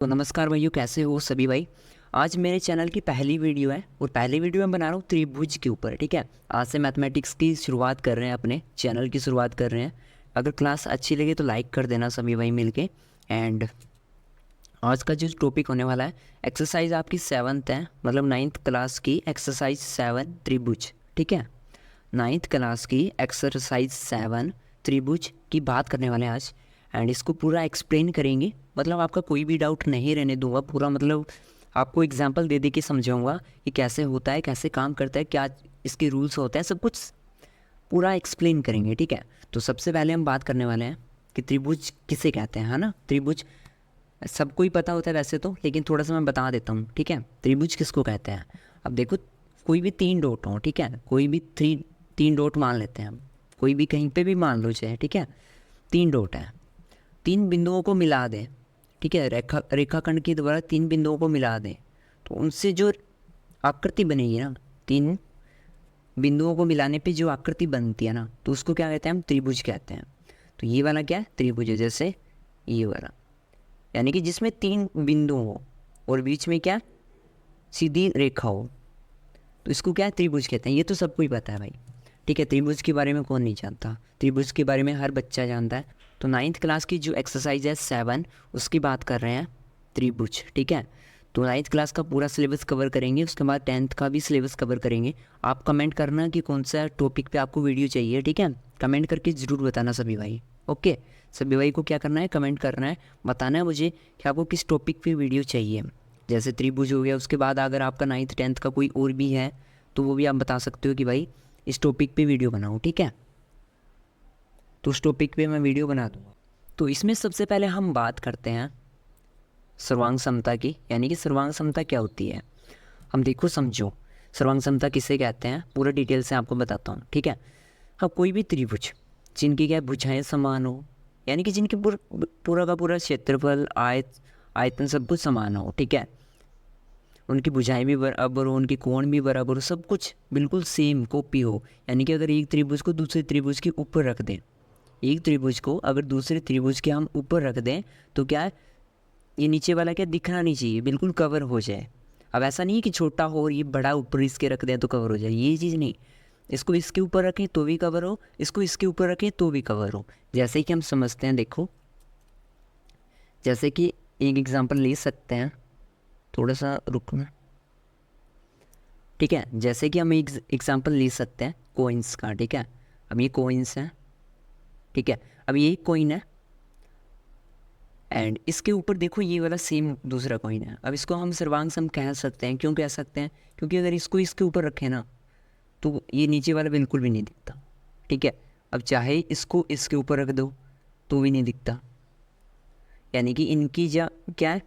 तो नमस्कार भाइयों, कैसे हो सभी भाई। आज मेरे चैनल की पहली वीडियो है और पहली वीडियो मैं बना रहा हूँ त्रिभुज के ऊपर। ठीक है, आज से मैथमेटिक्स की शुरुआत कर रहे हैं, अपने चैनल की शुरुआत कर रहे हैं। अगर क्लास अच्छी लगे तो लाइक कर देना सभी भाई मिलके। एंड आज का जो टॉपिक होने वाला है, एक्सरसाइज आपकी 7th है, मतलब 9th क्लास की एक्सरसाइज 7 त्रिभुज। ठीक है, 9th क्लास की एक्सरसाइज 7 त्रिभुज की बात करने वाले हैं आज। एंड इसको पूरा एक्सप्लेन करेंगे, मतलब आपका कोई भी डाउट नहीं रहने दूंगा। पूरा मतलब आपको एग्जांपल दे दे के समझाऊंगा कि कैसे होता है, कैसे काम करता है, क्या इसके रूल्स होते हैं, सब कुछ पूरा एक्सप्लेन करेंगे। ठीक है, तो सबसे पहले हम बात करने वाले हैं कि त्रिभुज किसे कहते हैं, है ना। त्रिभुज सबको ही पता होता है वैसे तो, लेकिन थोड़ा सा मैं बता देता हूँ। ठीक है, त्रिभुज किसको कहते हैं। अब देखो, कोई भी 3 डॉट हो, ठीक है, कोई भी 3 डॉट मान लेते हैं हम, कोई भी कहीं पे भी मान लो चाहे। ठीक है, 3 डॉट है, 3 बिंदुओं को मिला दें। ठीक है, रेखाखंड के द्वारा 3 बिंदुओं को मिला दें तो उनसे जो आकृति बनेगी ना, 3 बिंदुओं को मिलाने पे जो आकृति बनती है ना, तो उसको क्या कहते हैं, हम त्रिभुज कहते हैं। तो ये वाला क्या है, त्रिभुज है। जैसे ये वाला, यानी कि जिसमें 3 बिंदु हो और बीच में क्या, सीधी रेखा हो, तो इसको क्या है, त्रिभुज कहते हैं। ये तो सबको ही पता है भाई। ठीक है, त्रिभुज के बारे में कौन नहीं जानता, त्रिभुज के बारे में हर बच्चा जानता है। तो 9th क्लास की जो एक्सरसाइज है 7, उसकी बात कर रहे हैं, त्रिभुज। ठीक है, तो 9th क्लास का पूरा सिलेबस कवर करेंगे, उसके बाद 10th का भी सिलेबस कवर करेंगे। आप कमेंट करना कि कौन सा टॉपिक पे आपको वीडियो चाहिए। ठीक है, कमेंट करके ज़रूर बताना सभी भाई। ओके, सभी भाई को क्या करना है, कमेंट करना है, बताना है मुझे कि आपको किस टॉपिक पे वीडियो चाहिए। जैसे त्रिभुज हो गया, उसके बाद अगर आपका 9th 10th का कोई और भी है तो वो भी आप बता सकते हो कि भाई इस टॉपिक पे वीडियो बनाओ। ठीक है, तो उस टॉपिक पे मैं वीडियो बना दूँगा। तो इसमें सबसे पहले हम बात करते हैं सर्वांग समता की, यानी कि सर्वांग समता क्या होती है। हम देखो समझो, सर्वांग समता किसे कहते हैं, पूरा डिटेल से आपको बताता हूँ। ठीक है, हाँ, कोई भी त्रिभुज जिनकी क्या भुजाएं समान हो, यानी कि जिनके पूरा का पूरा क्षेत्रफल, आयतन सब कुछ समान हो। ठीक है, उनकी भुजाएं भी बराबर हो, उनके कोण भी बराबर हो, सब कुछ बिल्कुल सेम कॉपी हो। यानी कि अगर एक त्रिभुज को दूसरे त्रिभुज के ऊपर रख दें, एक त्रिभुज को अगर दूसरे त्रिभुज के हम ऊपर रख दें तो क्या है, ये नीचे वाला क्या दिखना नहीं चाहिए, बिल्कुल कवर हो जाए। अब ऐसा नहीं है कि छोटा हो और ये बड़ा ऊपर इसके रख दें तो कवर हो जाए, ये चीज़ नहीं। इसको इसके ऊपर रखें तो भी कवर हो, इसको इसके ऊपर रखें तो भी कवर हो। जैसे कि हम समझते हैं, देखो जैसे कि एक एग्जांपल ले सकते हैं, थोड़ा सा रुकना। ठीक है, जैसे कि हम एक एग्जांपल ले सकते हैं कोइंस का। ठीक है, अब ये कोइंस हैं। ठीक है, अब ये कोइन है एंड इसके ऊपर देखो ये वाला सेम दूसरा कोइन है। अब इसको हम सर्वांग सम कह सकते हैं। क्यों कह सकते हैं, क्योंकि अगर इसको इसके ऊपर रखें ना तो ये नीचे वाला बिल्कुल भी नहीं दिखता। ठीक है, अब चाहे इसको इसके ऊपर रख दो तो भी नहीं दिखता। यानी कि इनकी क्या है,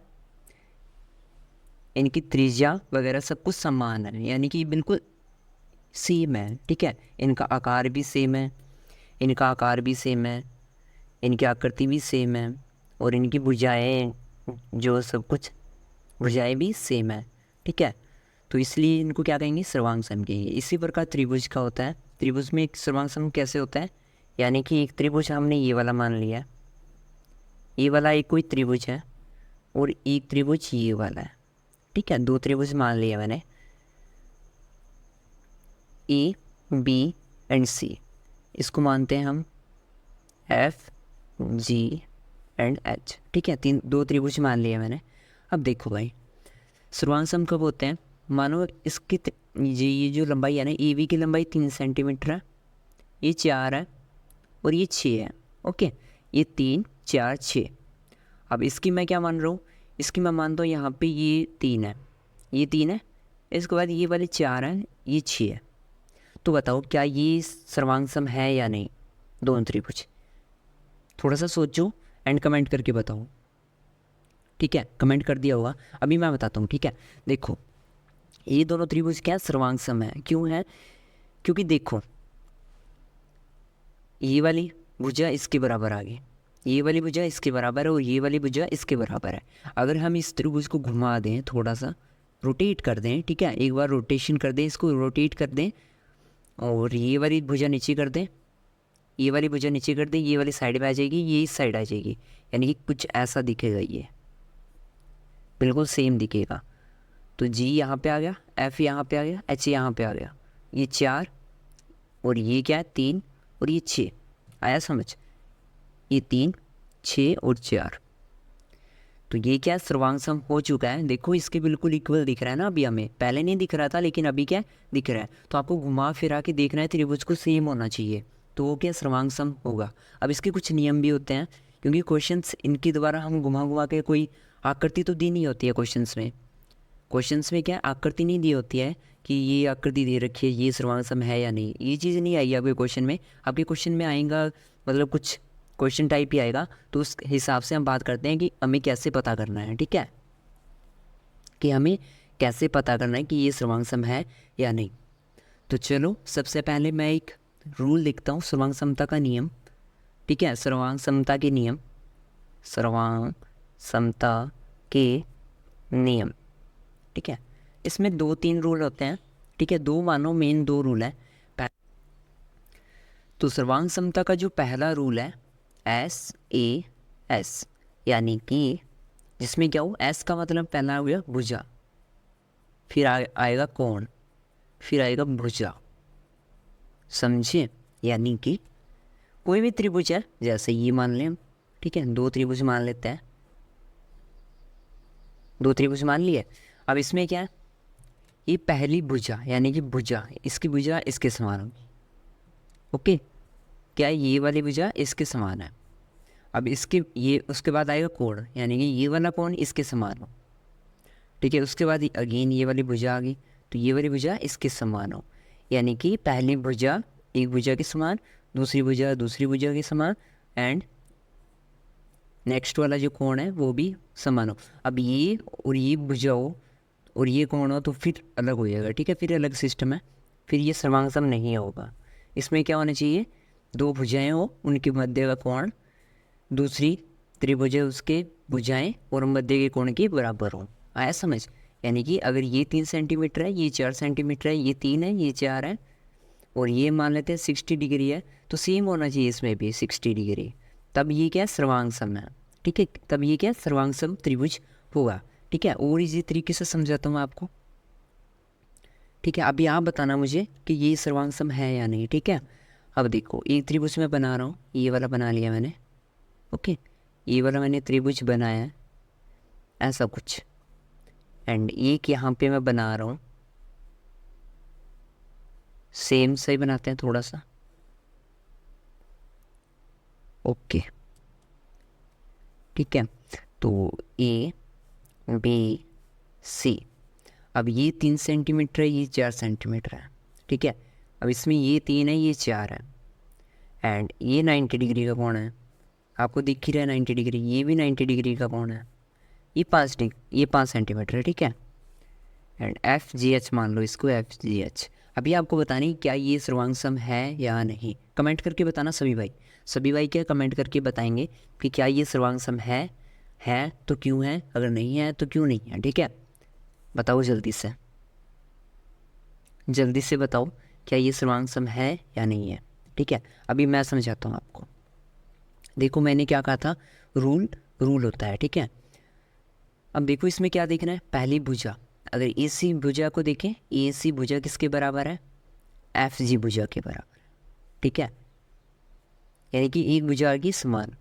इनकी त्रिज्या वगैरह सब कुछ समान है, यानी कि बिल्कुल सेम है। ठीक है, इनका आकार भी सेम है, इनका आकार भी सेम है, इनकी आकृति भी सेम है, और इनकी भुजाएं, जो सब कुछ भुजाएं भी सेम है। ठीक है, तो इसलिए इनको क्या कहेंगे, सर्वांग सम कहेंगे। इसी प्रकार त्रिभुज का होता है। त्रिभुज में एक सर्वांग सम कैसे होता है, यानी कि एक त्रिभुज हमने ये वाला मान लिया, ये वाला एक कोई त्रिभुज है, और एक त्रिभुज ये वाला है। ठीक है, 2 त्रिभुज मान लिया मैंने, ए बी एंड सी। इसको मानते हैं हम एफ जी एंड एच। ठीक है, 2 त्रिभुज मान लिया मैंने। अब देखो भाई, सर्वांग सम कब होते हैं, मानो इसकी ये जो लंबाई है ना, ए बी की लंबाई 3 सेंटीमीटर है, ये 4 है और ये 6 है। ओके, ये 3 4 6। अब इसकी मैं क्या मान रहा हूँ, इसकी मैं मानता हूँ यहाँ पे ये 3 है, ये 3 है, इसके बाद ये वाले 4 है, ये 6 है। तो बताओ क्या ये सर्वांग सम है या नहीं, दोनों त्रिभुज। थोड़ा सा सोचो एंड कमेंट करके बताओ। ठीक है, कमेंट कर दिया होगा, अभी मैं बताता हूँ। ठीक है, देखो ये दोनों त्रिभुज क्या सर्वांग सम है, क्यों है, क्योंकि देखो ये वाली भुजा इसके बराबर आ गई, ये वाली भुजा इसके बराबर है और ये वाली भुजा इसके बराबर है। अगर हम इस त्रिभुज को घुमा दें, थोड़ा सा रोटेट कर दें, ठीक है, एक बार रोटेशन कर दें, इसको रोटेट कर दें और ये वाली भुजा नीचे कर दें, ये वाली भुजा नीचे कर दें, ये वाली साइड में आ जाएगी, ये इस साइड आ जाएगी, यानी कि कुछ ऐसा दिखेगा ये। बिल्कुल सेम दिखेगा। तो जी यहाँ पे आ गया, एफ यहाँ पे आ गया, एच यहाँ पे आ गया, ये 4 और ये क्या है 3 और ये 6, आया समझ, ये 3 6 और 4। तो ये क्या सर्वांग सम हो चुका है। देखो इसके बिल्कुल इक्वल दिख रहा है ना अभी, हमें पहले नहीं दिख रहा था लेकिन अभी क्या दिख रहा है। तो आपको घुमा फिरा के देखना है, त्रिभुज को सेम होना चाहिए, तो वो क्या सर्वांग सम होगा। अब इसके कुछ नियम भी होते हैं, क्योंकि क्वेश्चंस इनके द्वारा हम घुमा घुमा के कोई आकृति तो दी नहीं होती है क्वेश्चंस में। क्वेश्चंस में क्या आकृति नहीं दी होती है कि ये आकृति दे रखी है, ये सर्वांग सम है या नहीं, ये चीज़ नहीं आई आपके क्वेश्चन में। आपके क्वेश्चन में आएगा मतलब कुछ क्वेश्चन टाइप ही आएगा, तो उस हिसाब से हम बात करते हैं कि हमें कैसे पता करना है, ठीक है, कि हमें कैसे पता करना है कि ये सर्वांग सम है या नहीं। तो चलो सबसे पहले मैं एक रूल लिखता हूँ, सर्वांग समता का नियम, ठीक है, सर्वांग समता के नियम, सर्वांग समता के नियम, ठीक है। इसमें 2-3 रूल होते हैं, ठीक है, 2 मानो मेन 2 रूल है। तो सर्वांग समता का जो पहला रूल है SAS, यानी कि जिसमें क्या हो, S का मतलब पहला हो गया भुजा, फिर आएगा कोण, फिर आएगा भुजा, समझे। यानी कि कोई भी त्रिभुज है, जैसे ये मान लें हम, ठीक है, 2 त्रिभुज मान लेते हैं, 2 त्रिभुज मान लिए। अब इसमें क्या है, ये पहली भुजा यानी कि भुजा, इसकी भुजा इसके समान होगी, ओके, क्या है, ये वाली भुजा इसके समान है। अब इसके ये उसके बाद आएगा कोण, यानी कि ये वाला कोण इसके समान हो, ठीक है। उसके बाद अगेन ये वाली भुजा आ गई, तो ये वाली भुजा इसके समान हो, यानी कि पहली भुजा एक भुजा के समान, दूसरी भुजा दूसरी भुजा के समान, एंड नेक्स्ट वाला जो कोण है वो भी समान हो। अब ये और ये भुजा हो और ये कोण हो तो फिर अलग हो जाएगा, ठीक है, फिर अलग सिस्टम है, फिर ये सर्वांग सम नहीं होगा। इसमें क्या होना चाहिए, 2 भुजाएं हो, उनके मध्य का कोण दूसरी त्रिभुज उसके भुजाएं और मध्य के कोण के बराबर हो, आया समझ। यानी कि अगर ये 3 सेंटीमीटर है, ये 4 सेंटीमीटर है, ये 3 है, ये 4 है, और ये मान लेते हैं 60 डिग्री है, तो सेम होना चाहिए इसमें भी 60 डिग्री, तब ये क्या सर्वांग सम है, ठीक है, तब ये क्या सर्वांग सम त्रिभुज होगा, ठीक है। और इसी तरीके से समझाता हूँ आपको, ठीक है। अभी आप बताना मुझे कि ये सर्वांग सम है या नहीं, ठीक है। अब देखो एक त्रिभुज मैं बना रहा हूँ, ये वाला बना लिया मैंने, ओके, ये वाला मैंने त्रिभुज बनाया है ऐसा कुछ, एंड एक यहाँ पे मैं बना रहा हूँ, सेम सही बनाते हैं थोड़ा सा, ओके, ठीक है। तो ABC, अब ये 3 सेंटीमीटर है, ये 4 सेंटीमीटर है, ठीक है। अब इसमें ये 3 है, ये 4 है, एंड ये 90 डिग्री का कोण है, आपको दिख ही रहा है 90 डिग्री, ये भी 90 डिग्री का कोण है, ये 5 सेंटीमीटर है, ठीक है। एंड FGH मान लो इसको, FGH। अभी आपको बतानी क्या ये सर्वांग सम है या नहीं, कमेंट करके बताना सभी भाई, सभी भाई क्या कमेंट करके बताएंगे कि क्या ये सर्वांग सम है तो क्यों है, अगर नहीं है तो क्यों नहीं है, ठीक है। बताओ जल्दी से बताओ क्या ये सर्वांग सम है या नहीं है, ठीक है। अभी मैं समझाता हूँ आपको, देखो मैंने क्या कहा था, रूल होता है, ठीक है। अब देखो इसमें क्या देखना है, पहली भुजा, अगर AC भुजा को देखें, AC भुजा किसके बराबर है, FG भुजा के बराबर, ठीक है। यानी कि एक भुजा आ गई समान,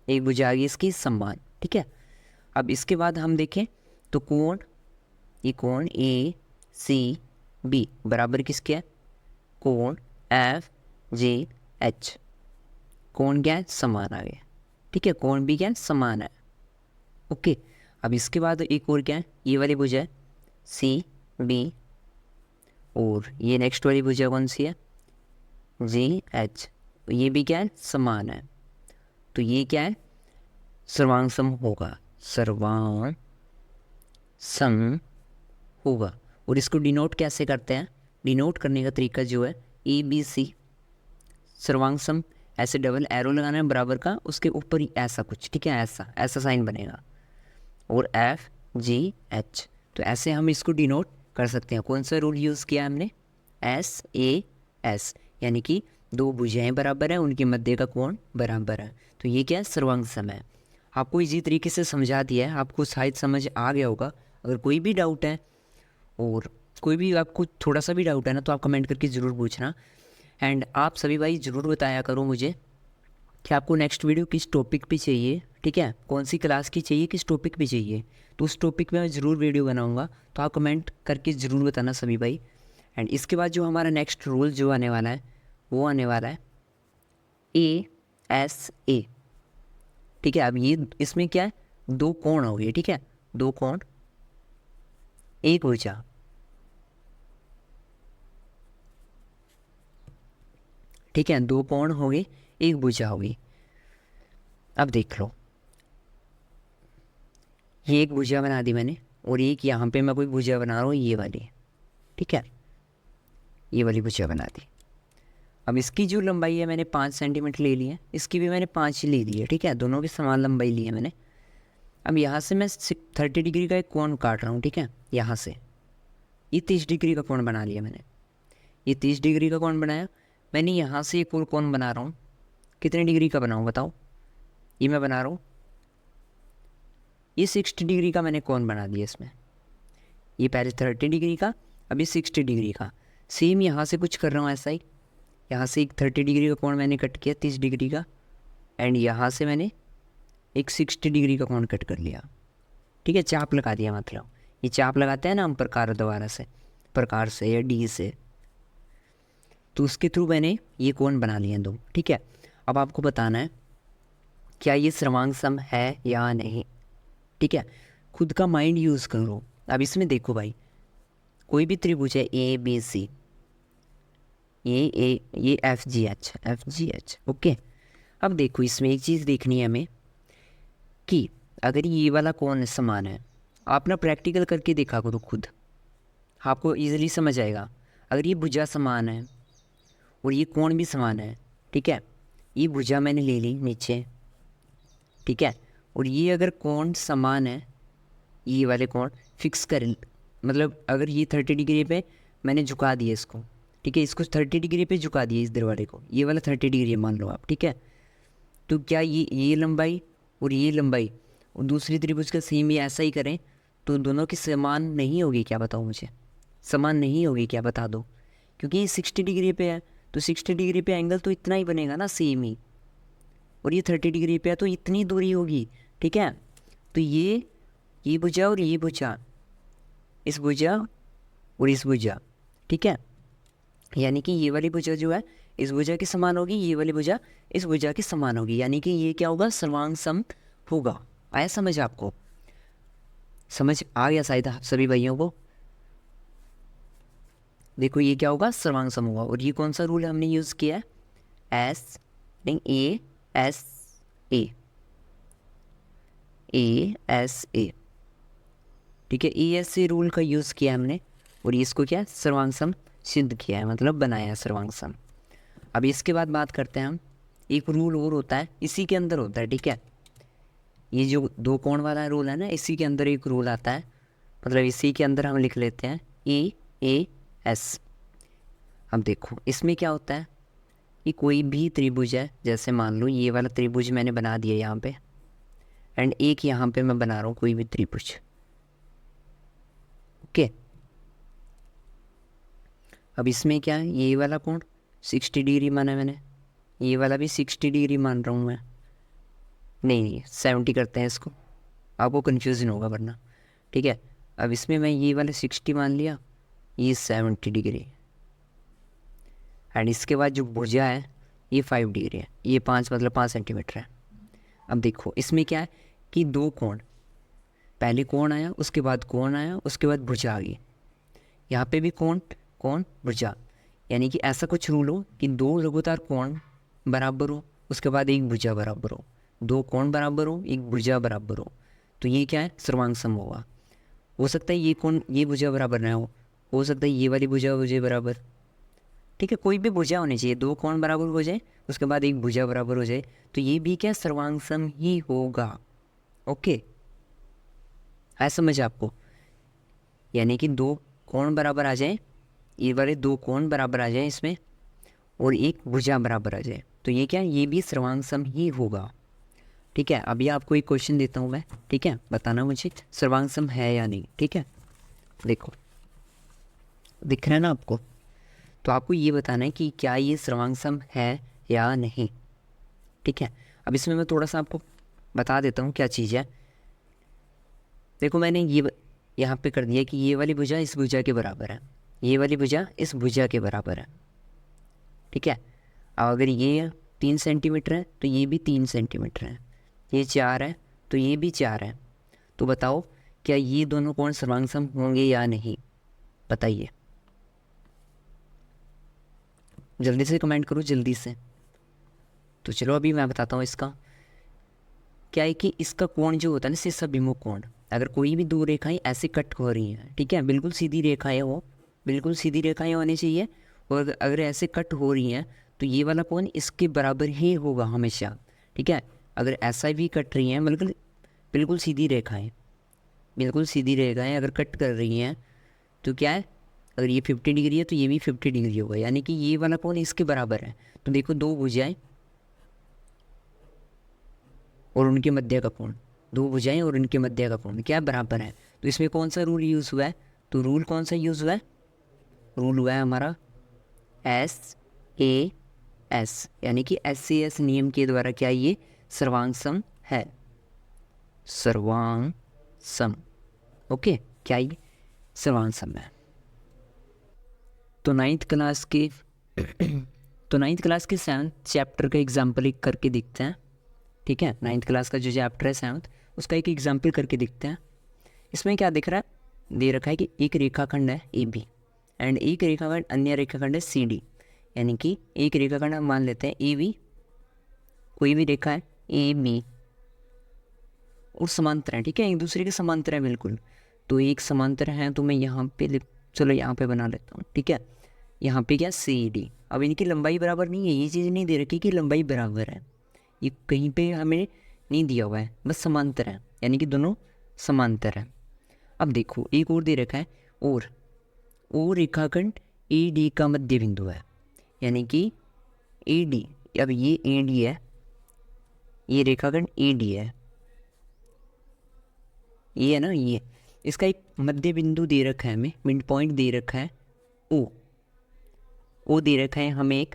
एक भुजा आ गई इसकी समान, ठीक है। अब इसके बाद हम देखें तो कोण, ये कोण ACB बराबर किसके है, कोण FGH, कोण क्या है समान आ गया, ठीक है, कोण भी क्या है समान है, ओके। अब इसके बाद एक और क्या है, ये वाली भुजा है CB, और ये नेक्स्ट वाली भुजा कौन सी है GH, ये भी क्या है समान है, तो ये क्या है सर्वांग सम होगा, सर्वांग सम होगा। और इसको डिनोट कैसे करते हैं, डिनोट करने का तरीका जो है ABC सर्वांग सम, ऐसे डबल एरो लगाना है बराबर का, उसके ऊपर ही ऐसा कुछ, ठीक है, ऐसा साइन बनेगा, और FGH, तो ऐसे हम इसको डिनोट कर सकते हैं। कौन सा रूल यूज़ किया हमने, SAS, यानी कि 2 भुजाएं बराबर हैं, उनके मध्य का कोण बराबर है, तो ये क्या है सर्वांग सम है। आपको इजी तरीके से समझा दिया है, आपको शायद समझ आ गया होगा। अगर कोई भी डाउट है और कोई भी आपको थोड़ा सा भी डाउट है ना, तो आप कमेंट करके ज़रूर पूछना। एंड आप सभी भाई ज़रूर बताया करो मुझे कि आपको नेक्स्ट वीडियो किस टॉपिक पे चाहिए, ठीक है, कौन सी क्लास की चाहिए, किस टॉपिक पे चाहिए, तो उस टॉपिक में मैं ज़रूर वीडियो बनाऊंगा। तो आप कमेंट करके ज़रूर बताना सभी भाई। एंड इसके बाद जो हमारा नेक्स्ट रूल जो आने वाला है वो आने वाला है ASA, ठीक है। अब ये इसमें क्या है, दो कोण हो गए, ठीक है, दो कोण एक भुजा, ठीक है, दो कोण हो गए एक भुजा होगी। अब देख लो, ये एक भुजा बना दी मैंने और एक यहाँ पे मैं कोई भुजा बना रहा हूँ, ये वाली, ठीक है, ये वाली भुजा बना दी। अब इसकी जो लंबाई है मैंने 5 सेंटीमीटर ले ली है, इसकी भी मैंने 5 ही ले ली है, ठीक है, दोनों की समान लंबाई ली है मैंने। अब यहाँ से मैं 30 डिग्री का एक कोण काट रहा हूँ, ठीक है, यहाँ से ये 30 डिग्री का कोण बना लिया मैंने, ये 30 डिग्री का कोण बनाया मैंने। यहाँ से एक और कोण बना रहा हूँ, कितने डिग्री का बनाऊँ बताओ, ये मैं बना रहा हूँ, ये 60 डिग्री का मैंने कोण बना दिया इसमें। ये पहले 30 डिग्री का, अभी 60 डिग्री का। सेम यहाँ से कुछ कर रहा हूँ ऐसा ही, यहाँ से एक 30 डिग्री का कोण मैंने कट किया 30 डिग्री का, एंड यहाँ से मैंने एक 60 डिग्री का कोण कट कर लिया, ठीक है, चाप लगा दिया। मतलब ये चाप लगाते हैं ना हम प्रकार द्वारा से, प्रकार से या डी से, तो उसके थ्रू मैंने ये कोण बना लिए दो, ठीक है। अब आपको बताना है क्या ये सर्वांग सम है या नहीं, ठीक है, खुद का माइंड यूज़ करो। अब इसमें देखो भाई, कोई भी त्रिभुज है ABC, ये FGH, ओके। अब देखो इसमें एक चीज़ देखनी है हमें कि अगर ये वाला कोण समान है, आप ना प्रैक्टिकल करके देखा करो खुद, आपको इजीली समझ आएगा। अगर ये भुजा समान है और ये कोण भी समान है, ठीक है, ये भुजा मैंने ले ली नीचे, ठीक है, और ये अगर कोण समान है, ये वाले कोण फिक्स कर, मतलब अगर ये 30 डिग्री पे मैंने झुका दिया इसको, ठीक है, इसको 30 डिग्री पे झुका दिया इस दरवाजे को, ये वाला 30 डिग्री मान लो आप, ठीक है, तो क्या ये लंबाई और ये लंबाई और दूसरी त्रिभुज का सेम ही ऐसा ही करें तो दोनों की समान नहीं होगी क्या, बताओ मुझे, समान नहीं होगी क्या, बता दो। क्योंकि ये 60 डिग्री पे है तो 60 डिग्री पे एंगल तो इतना ही बनेगा ना, सेम ही, और ये 30 डिग्री पे है तो इतनी दूरी होगी, ठीक है। तो ये भुजा और ये भुजा, इस भुजा और इस भुजा, ठीक है, यानी कि ये वाली भुजा जो है इस भुजा के समान होगी, ये वाली भुजा इस भुजा के समान होगी, यानी कि ये क्या होगा, सर्वांग सम होगा। आया समझ, आपको समझ आ गया शायद आप सभी भाइयों को। देखो ये क्या होगा, सर्वांग सम होगा। और ये कौन सा रूल हमने यूज़ किया है, ASA, ठीक है, ASA रूल का यूज़ किया हमने और इसको क्या सर्वांग सम सिद्ध किया है, मतलब बनाया है सर्वांग सम। अब इसके बाद बात करते हैं हम, एक रूल और होता है इसी के अंदर होता है, ठीक है, ये जो दो कोण वाला रूल है ना, इसी के अंदर एक रूल आता है, मतलब इसी के अंदर हम लिख लेते हैं EAS। अब देखो इसमें क्या होता है कि कोई भी त्रिभुज है, जैसे मान लो ये वाला त्रिभुज मैंने बना दिया यहाँ पे, एंड एक यहाँ पे मैं बना रहा हूँ कोई भी त्रिभुज, ओके। अब इसमें क्या है, ये वाला कोण 60 डिग्री माना है मैंने, ये वाला भी 60 डिग्री मान रहा हूँ मैं, नहीं 70 करते हैं इसको, आपको कन्फ्यूज़न होगा वरना, ठीक है। अब इसमें मैं ये वाला 60 मान लिया, ये 70 डिग्री, एंड इसके बाद जो भुजा है ये 5 डिग्री है, ये 5 मतलब 5 सेंटीमीटर है। अब देखो इसमें क्या है कि दो कोण, पहले कोण आया, उसके बाद कोण आया, उसके बाद भुजा आ गई, यहाँ पे भी कोण भुजा, यानी कि ऐसा कुछ रूल हो कि दो लगातार कोण बराबर हो, उसके बाद एक भुजा बराबर हो, दो कोण बराबर हो, एक भुजा बराबर हो, तो ये क्या है, सर्वांग सम होगा। हो सकता है ये कोण ये भुजा बराबर ना हो सकता है ये वाली भुजा बराबर, ठीक है, कोई भी भुजा होनी चाहिए, दो कोण बराबर हो जाए उसके बाद एक भुजा बराबर हो जाए, तो ये भी क्या सर्वांग सम ही होगा, ओके। है समझ आपको, यानी कि दो कोण बराबर आ जाए, ये वाले दो कोण बराबर आ जाए इसमें, और एक भुजा बराबर आ जाए, तो ये क्या, ये भी सर्वांग सम ही होगा। ठीक है। अभी आपको एक क्वेश्चन देता हूँ मैं, ठीक है, बताना मुझे सर्वांग सम है या नहीं, ठीक है। देखो दिख रहा है ना आपको, तो आपको ये बताना है कि क्या ये सर्वांग सम है या नहीं, ठीक है। अब इसमें मैं थोड़ा सा आपको बता देता हूँ क्या चीज़ है। देखो मैंने ये यहाँ पे कर दिया कि ये वाली भुजा इस भुजा के बराबर है, ये वाली भुजा इस भुजा के बराबर है, ठीक है। अब अगर ये 3 सेंटीमीटर है तो ये भी 3 सेंटीमीटर है, ये 4 है तो ये भी 4 है। तो बताओ क्या ये दोनों कोण सर्वांग सम होंगे या नहीं, बताइए, जल्दी से कमेंट करो जल्दी से। तो चलो अभी मैं बताता हूँ इसका क्या है कि इसका कोण जो होता है ना शीर्षाभिमुख कोण, अगर कोई भी दो रेखाएं ऐसे कट हो रही हैं, ठीक है, बिल्कुल सीधी रेखाएं हो, बिल्कुल सीधी रेखाएं होनी चाहिए, और अगर ऐसे कट हो रही हैं तो ये वाला कोण इसके बराबर ही होगा हमेशा, ठीक है। अगर ऐसा भी कट रही हैं बिल्कुल बिल्कुल सीधी रेखाएं, बिल्कुल सीधी रेखाएं अगर कट कर रही हैं तो क्या है, अगर ये 50 डिग्री है तो ये भी 50 डिग्री होगा, यानी कि ये वाला कोण इसके बराबर है। तो देखो दो भुजाएं और उनके मध्य का कोण, दो भुजाएं और उनके मध्य का कोण क्या बराबर है। तो इसमें कौन सा रूल यूज़ हुआ है, तो रूल कौन सा यूज़ हुआ है, रूल हुआ है हमारा SAS, यानी कि SAS नियम के द्वारा क्या ये सर्वांग सम है, सर्वांग सम, ओके, क्या ये सर्वांग सम है। तो नाइन्थ क्लास के तो नाइन्थ क्लास के 7th चैप्टर का एग्जाम्पल एक करके देखते हैं, ठीक है। 9th क्लास का जो चैप्टर है 7th, उसका एक एग्जाम्पल करके देखते हैं। इसमें क्या दिख रहा है, दे रखा है कि एक रेखाखंड है AB एंड एक रेखाखंड अन्य रेखाखंड है CD, यानी कि एक रेखाखंड हम मान लेते हैं AB, कोई भी रेखा है AB और समांतर है, ठीक है, एक दूसरे के समांतर है बिल्कुल। तो एक समांतर है तो मैं यहाँ पे चलो यहाँ पे बना लेता हूँ, ठीक है। यहाँ पे क्या CD, अब इनकी लंबाई बराबर नहीं है, ये चीज़ नहीं दे रखी कि लंबाई बराबर है, ये कहीं पे हमें नहीं दिया हुआ है, बस समांतर है, यानी कि दोनों समांतर है। अब देखो एक और दे रखा है और रेखाखंड AD का मध्य बिंदु है, यानी कि AD, अब ये AD है, ये रेखाखंड AD है, ये है ना, ये इसका एक मध्य बिंदु दे रखा है हमें, मिड पॉइंट दे रखा है O दे रखा है हमें एक,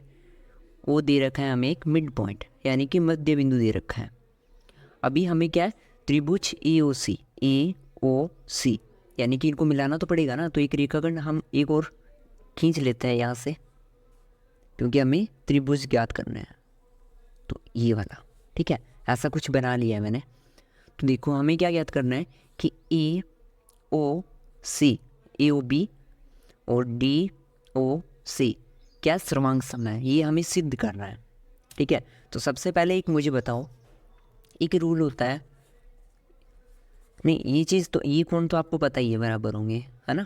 O दे रखा है हमें एक मिड पॉइंट, यानी कि मध्य बिंदु दे रखा है। अभी हमें क्या है, त्रिभुज AOC, यानी कि इनको मिलाना तो पड़ेगा ना, तो एक रेखाखंड हम एक और खींच लेते हैं यहाँ से, क्योंकि हमें त्रिभुज ज्ञात करना है, तो ये वाला, ठीक है, ऐसा कुछ बना लिया है मैंने। तो देखो हमें क्या ज्ञात करना है कि AOC, AOB और DOC क्या सर्वांग सम है, ये हमें सिद्ध करना है, ठीक है। तो सबसे पहले एक मुझे बताओ, एक रूल होता है, नहीं ये चीज़ तो ये कोण तो आपको पता ही है बराबर होंगे, है ना,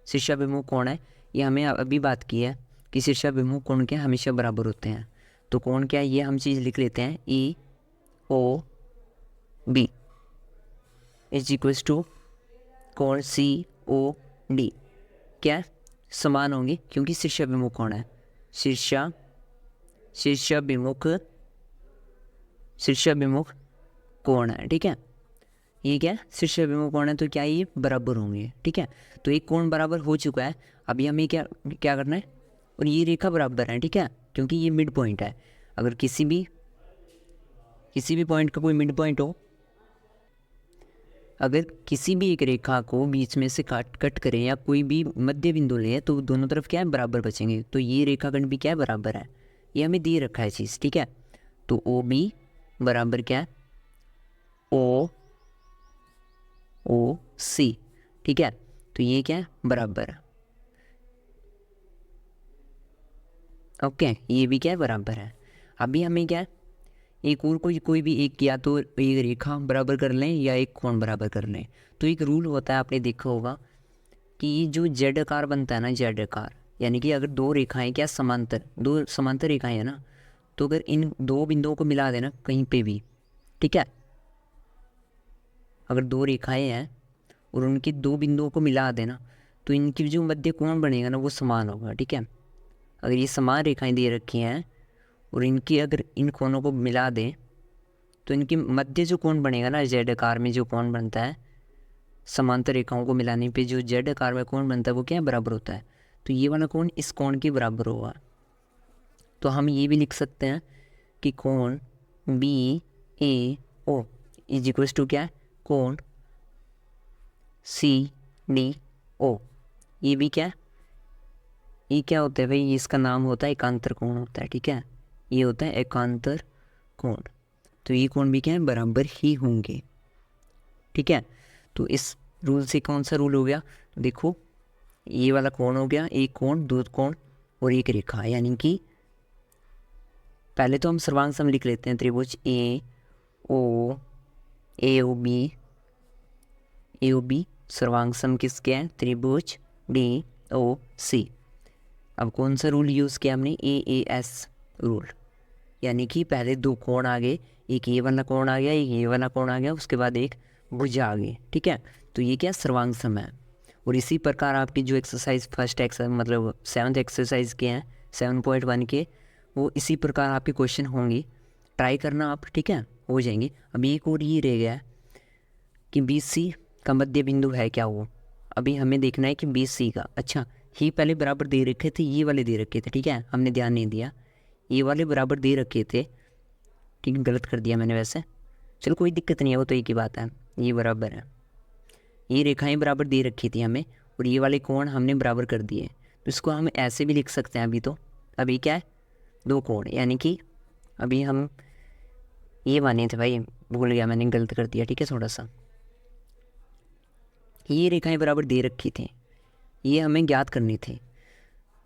शीर्षाभिमुख कोण है, ये हमें अभी बात की है कि शीर्षाभिमुख कोण क्या हमेशा बराबर होते हैं। तो कोण क्या है, ये हम चीज़ लिख लेते हैं EOB इज इक्वल्स टू कोण COD, क्या समान होंगे क्योंकि शीर्षाभिमुख कोण है, शीर्षाभिमुख कोण है, ठीक है। ये क्या शीर्षाभिमुख कोण है, तो क्या ये बराबर होंगे, ठीक है। तो एक कोण बराबर हो चुका है, अभी हमें क्या क्या करना है, और ये रेखा बराबर है, ठीक है, क्योंकि ये मिड पॉइंट है। अगर किसी भी पॉइंट का कोई मिड पॉइंट हो, अगर किसी भी एक रेखा को बीच में से कट करें या कोई भी मध्य बिंदु लें तो दोनों तरफ क्या है बराबर बचेंगे, तो ये रेखाखंड भी क्या है बराबर है, ये हमें दे रखा है चीज़, ठीक है। तो OB बराबर क्या है OC, ठीक है, तो ये क्या है बराबर है, ओके, ये भी क्या है बराबर है। अभी हमें क्या है, एक और कोई भी एक या तो एक रेखा बराबर कर लें या एक कोण बराबर कर लें। तो एक रूल होता है, आपने देखा होगा कि जो जेड आकार बनता है ना, जेड आकार, यानी कि अगर दो रेखाएं क्या दो समांतर रेखाएं हैं ना, तो अगर इन दो बिंदुओं को मिला देना कहीं पे भी, ठीक है, अगर दो रेखाएं हैं और उनके दो बिंदुओं को मिला देना तो इनकी जो मध्य कोण बनेगा ना वो समान होगा, ठीक है। अगर ये समान रेखाएं दे रखी हैं और इनकी अगर इन कोणों को मिला दें तो इनके मध्य जो कोण बनेगा ना जेड आकार में जो कोण बनता है, समांतर रेखाओं को मिलाने पे जो जेड आकार में कोण बनता है वो क्या बराबर होता है, तो ये वाला कोण इस कोण के बराबर होगा। तो हम ये भी लिख सकते हैं कि कोण B A O is equals to क्या है, कोण सी डी ओ। ये भी क्या है, ये क्या होता है भाई, इसका नाम होता है एकांतर कोण होता है, ठीक है, ये होता है एकांतर कोण। तो ये कोण भी क्या है, बराबर ही होंगे, ठीक है। तो इस रूल से कौन सा रूल हो गया, तो देखो ये वाला कोण हो गया, एक कोण, दो कोण और एक रेखा, यानी कि पहले तो हम सर्वांग सम लिख लेते हैं, त्रिभुज ए ओ बी सर्वांग सम किसके हैं, त्रिभुज डी ओ सी। अब कौन सा रूल यूज़ किया हमने, ए एस रूल, यानी कि पहले दो कोण आ गए, एक ये वाला कोण आ गया, एक ये वाला कोण आ गया, उसके बाद एक भुजा आ गई, ठीक है। तो ये क्या सर्वांग सम है। और इसी प्रकार आपकी जो एक्सरसाइज फर्स्ट मतलब 7th एक्सरसाइज के हैं 7.1 के, वो इसी प्रकार आपके क्वेश्चन होंगे, ट्राई करना आप, ठीक है, हो जाएंगे। अभी एक और ये रह गया है कि BC का मध्य बिंदु है क्या वो, अभी हमें देखना है कि BC का, अच्छा ही पहले बराबर दे रखे थे, ये वाले दे रखे थे, ठीक है, हमने ध्यान नहीं दिया, ये वाले बराबर दे रखे थे, ठीक है, गलत कर दिया मैंने वैसे, चलो कोई दिक्कत नहीं है, वो तो एक ही बात है, ये बराबर है, ये रेखाएं बराबर दे रखी थी हमें, और ये वाले कोण हमने बराबर कर दिए, तो इसको हम ऐसे भी लिख सकते हैं। अभी तो अभी क्या है, दो कोण, यानी कि अभी हम ये माने थे भाई, भूल गया मैंने, गलत कर दिया, ठीक है, थोड़ा सा, ये रेखाएं बराबर दे रखी थी, ये हमें ज्ञात करनी थी।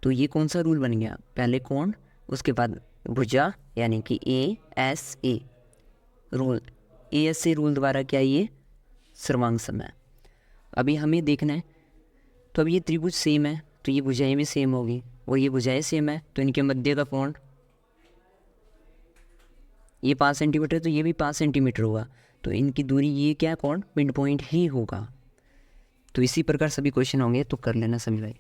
तो ये कौन सा रूल बन गया, पहले कोण उसके बाद भुजा, यानी कि ए रूल, AS रूल द्वारा क्या ये सर्वांग सम है। अभी हमें देखना है, तो अब ये त्रिभुज सेम है तो ये भुजाएं भी सेम होगी, और ये भुजाएं सेम है तो इनके मध्य का कोण, ये 5 सेंटीमीटर तो ये भी 5 सेंटीमीटर होगा, तो इनकी दूरी ये क्या कोण मिड पॉइंट ही होगा। तो इसी प्रकार सभी क्वेश्चन होंगे, तो कर लेना सभी भाई।